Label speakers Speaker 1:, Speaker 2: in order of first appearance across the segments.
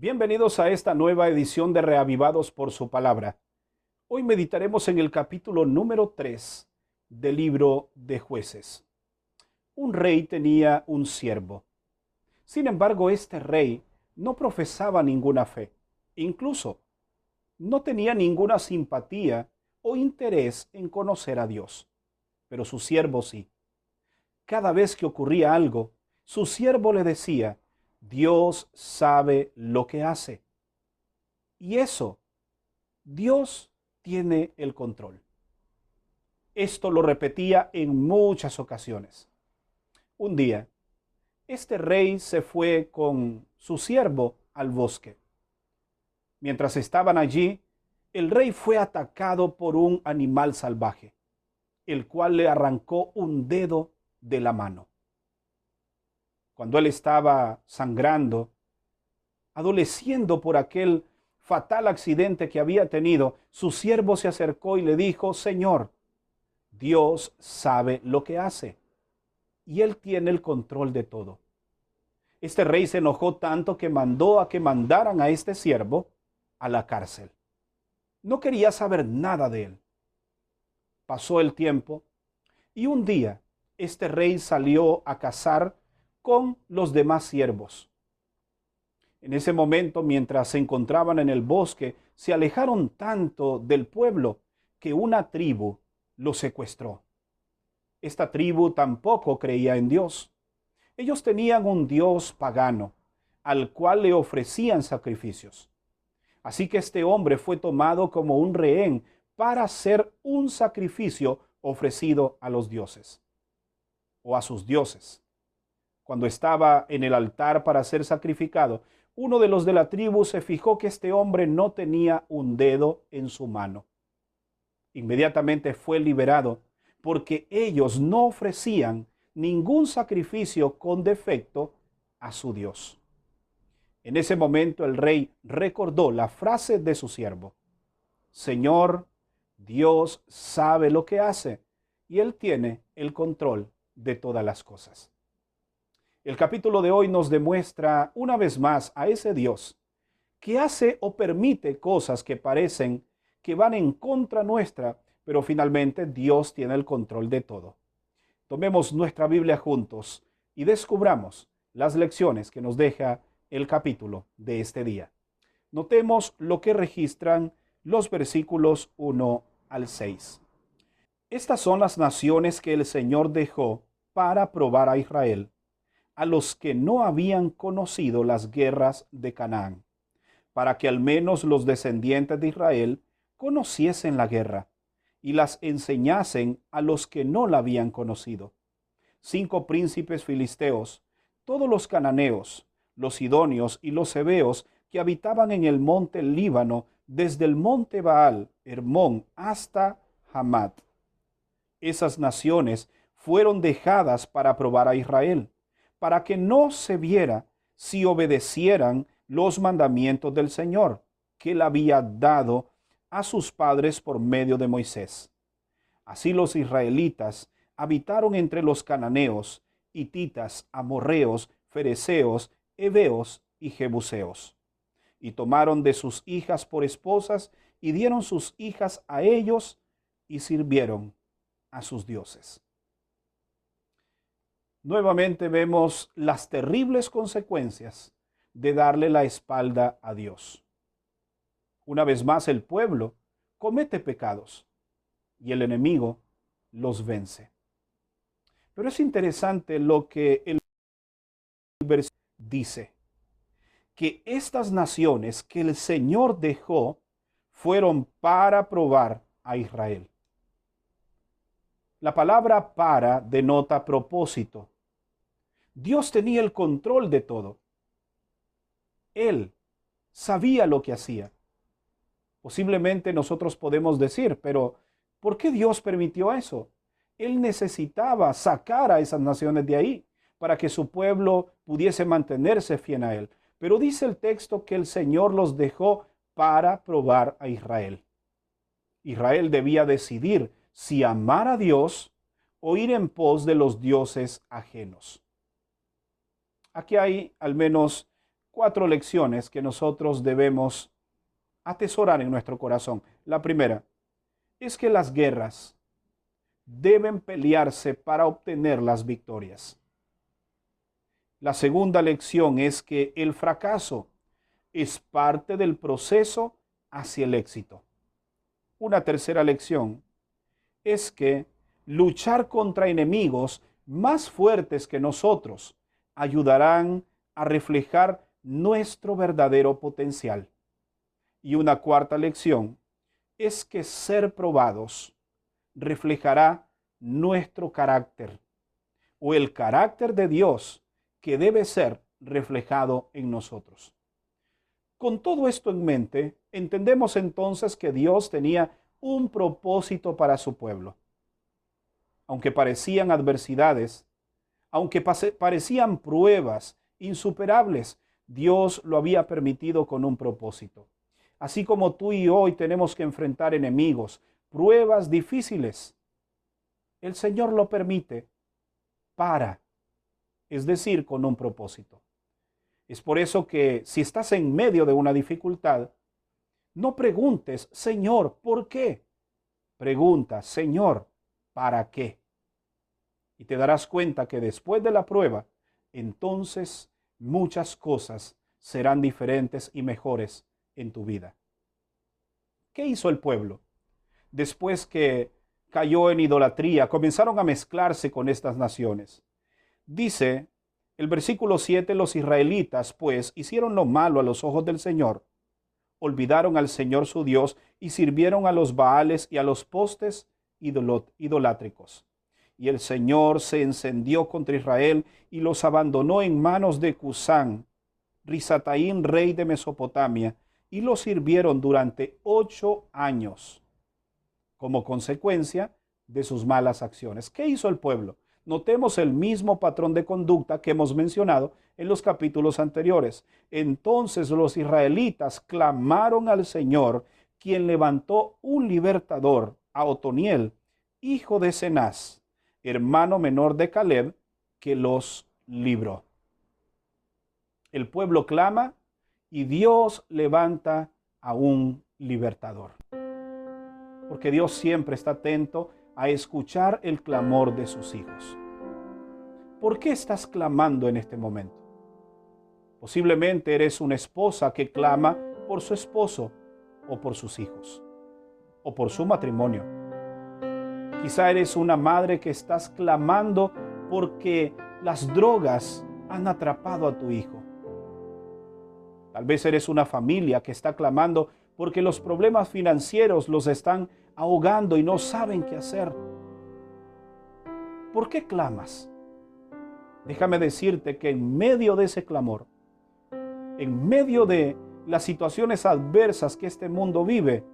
Speaker 1: Bienvenidos a esta nueva edición de Reavivados por su palabra. Hoy meditaremos en el capítulo número 3 del libro de Jueces. Un rey tenía un siervo. Sin embargo, este rey no profesaba ninguna fe. Incluso no tenía ninguna simpatía o interés en conocer a Dios. Pero su siervo sí. Cada vez que ocurría algo, su siervo le decía: Dios sabe lo que hace. Y eso, Dios tiene el control. Esto lo repetía en muchas ocasiones. Un día, este rey se fue con su siervo al bosque. Mientras estaban allí, el rey fue atacado por un animal salvaje, el cual le arrancó un dedo de la mano. Cuando él estaba sangrando, adoleciendo por aquel fatal accidente que había tenido, su siervo se acercó y le dijo: Señor, Dios sabe lo que hace y Él tiene el control de todo. Este rey se enojó tanto que mandó a que mandaran a este siervo a la cárcel. No quería saber nada de él. Pasó el tiempo y un día este rey salió a cazar con los demás siervos. En ese momento, mientras se encontraban en el bosque, se alejaron tanto del pueblo que una tribu los secuestró. Esta tribu tampoco creía en Dios. Ellos tenían un dios pagano, al cual le ofrecían sacrificios. Así que este hombre fue tomado como un rehén para hacer un sacrificio ofrecido a los dioses o a sus dioses. Cuando estaba en el altar para ser sacrificado, uno de los de la tribu se fijó que este hombre no tenía un dedo en su mano. Inmediatamente fue liberado porque ellos no ofrecían ningún sacrificio con defecto a su Dios. En ese momento el rey recordó la frase de su siervo: Señor, Dios sabe lo que hace y Él tiene el control de todas las cosas. El capítulo de hoy nos demuestra una vez más a ese Dios que hace o permite cosas que parecen que van en contra nuestra, pero finalmente Dios tiene el control de todo. Tomemos nuestra Biblia juntos y descubramos las lecciones que nos deja el capítulo de este día. Notemos lo que registran los versículos 1 al 6. Estas son las naciones que el Señor dejó para probar a Israel, a los que no habían conocido las guerras de Canaán, para que al menos los descendientes de Israel conociesen la guerra y las enseñasen a los que no la habían conocido. 5 príncipes filisteos, todos los cananeos, los sidonios y los heveos que habitaban en el monte Líbano, desde el monte Baal, Hermón, hasta Hamat. Esas naciones fueron dejadas para probar a Israel, para que no se viera si obedecieran los mandamientos del Señor, que Él había dado a sus padres por medio de Moisés. Así los israelitas habitaron entre los cananeos, hititas, amorreos, fereceos, heveos y jebuseos. Y tomaron de sus hijas por esposas y dieron sus hijas a ellos y sirvieron a sus dioses. Nuevamente vemos las terribles consecuencias de darle la espalda a Dios. Una vez más el pueblo comete pecados y el enemigo los vence. Pero es interesante lo que el versículo dice, que estas naciones que el Señor dejó fueron para probar a Israel. La palabra para denota propósito. Dios tenía el control de todo. Él sabía lo que hacía. Posiblemente nosotros podemos decir, pero ¿por qué Dios permitió eso? Él necesitaba sacar a esas naciones de ahí para que su pueblo pudiese mantenerse fiel a Él. Pero dice el texto que el Señor los dejó para probar a Israel. Israel debía decidir si amar a Dios o ir en pos de los dioses ajenos. Aquí hay al menos 4 lecciones que nosotros debemos atesorar en nuestro corazón. La primera es que las guerras deben pelearse para obtener las victorias. La segunda lección es que el fracaso es parte del proceso hacia el éxito. Una tercera lección es que luchar contra enemigos más fuertes que nosotros ayudarán a reflejar nuestro verdadero potencial. Y una cuarta lección es que ser probados reflejará nuestro carácter o el carácter de Dios que debe ser reflejado en nosotros. Con todo esto en mente, entendemos entonces que Dios tenía un propósito para su pueblo. Aunque parecían adversidades, aunque parecían pruebas insuperables, Dios lo había permitido con un propósito. Así como tú y yo hoy tenemos que enfrentar enemigos, pruebas difíciles, el Señor lo permite es decir, con un propósito. Es por eso que si estás en medio de una dificultad, no preguntes, Señor, ¿por qué? Pregunta, Señor, ¿para qué? Y te darás cuenta que después de la prueba, entonces muchas cosas serán diferentes y mejores en tu vida. ¿Qué hizo el pueblo? Después que cayó en idolatría, comenzaron a mezclarse con estas naciones. Dice el versículo 7, los israelitas, pues, hicieron lo malo a los ojos del Señor, olvidaron al Señor su Dios y sirvieron a los Baales y a los postes idolátricos. Y el Señor se encendió contra Israel y los abandonó en manos de Cusán, Risataín, rey de Mesopotamia, y los sirvieron durante 8 años, como consecuencia de sus malas acciones. ¿Qué hizo el pueblo? Notemos el mismo patrón de conducta que hemos mencionado en los capítulos anteriores. Entonces los israelitas clamaron al Señor, quien levantó un libertador, a Otoniel, hijo de Cenaz, hermano menor de Caleb, que los libró. El pueblo clama y Dios levanta a un libertador. Porque Dios siempre está atento a escuchar el clamor de sus hijos. ¿Por qué estás clamando en este momento? Posiblemente eres una esposa que clama por su esposo o por sus hijos o por su matrimonio. Quizá eres una madre que estás clamando porque las drogas han atrapado a tu hijo. Tal vez eres una familia que está clamando porque los problemas financieros los están ahogando y no saben qué hacer. ¿Por qué clamas? Déjame decirte que en medio de ese clamor, en medio de las situaciones adversas que este mundo vive,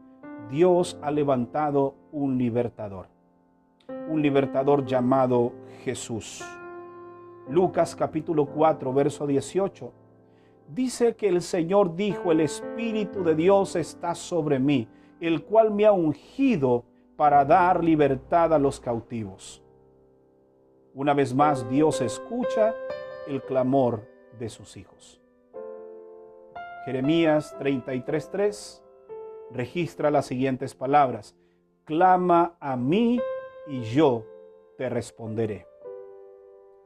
Speaker 1: Dios ha levantado un libertador llamado Jesús. Lucas capítulo 4, verso 18. Dice que el Señor dijo, el Espíritu de Dios está sobre mí, el cual me ha ungido para dar libertad a los cautivos. Una vez más, Dios escucha el clamor de sus hijos. Jeremías 33:3 registra las siguientes palabras: clama a mí y yo te responderé.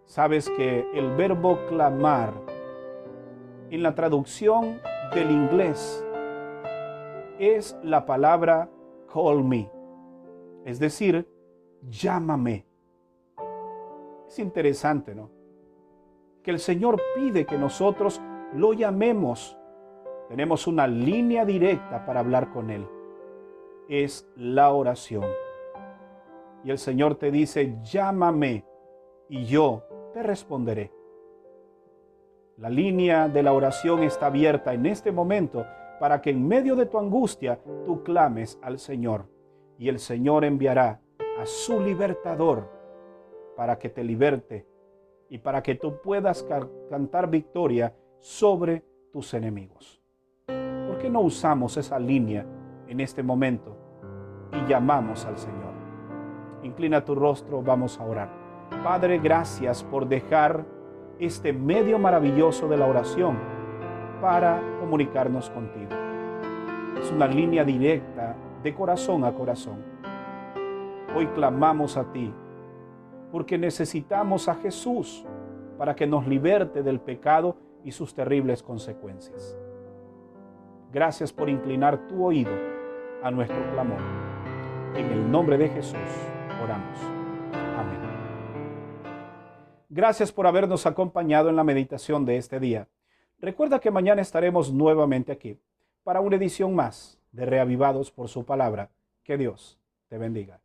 Speaker 1: Sabes que el verbo clamar en la traducción del inglés es la palabra call me, es decir, llámame. Es interesante, ¿no? Que el Señor pide que nosotros lo llamemos. Tenemos una línea directa para hablar con Él. Es la oración. Y el Señor te dice, llámame y yo te responderé. La línea de la oración está abierta en este momento para que en medio de tu angustia tú clames al Señor. Y el Señor enviará a su libertador para que te liberte y para que tú puedas cantar victoria sobre tus enemigos. ¿Por qué no usamos esa línea en este momento y llamamos al Señor? Inclina tu rostro, vamos a orar. Padre, gracias por dejar este medio maravilloso de la oración para comunicarnos contigo. Es una línea directa de corazón a corazón. Hoy clamamos a ti porque necesitamos a Jesús para que nos liberte del pecado y sus terribles consecuencias. Gracias por inclinar tu oído a nuestro clamor. En el nombre de Jesús oramos. Amén. Gracias por habernos acompañado en la meditación de este día. Recuerda que mañana estaremos nuevamente aquí para una edición más de Reavivados por su palabra. Que Dios te bendiga.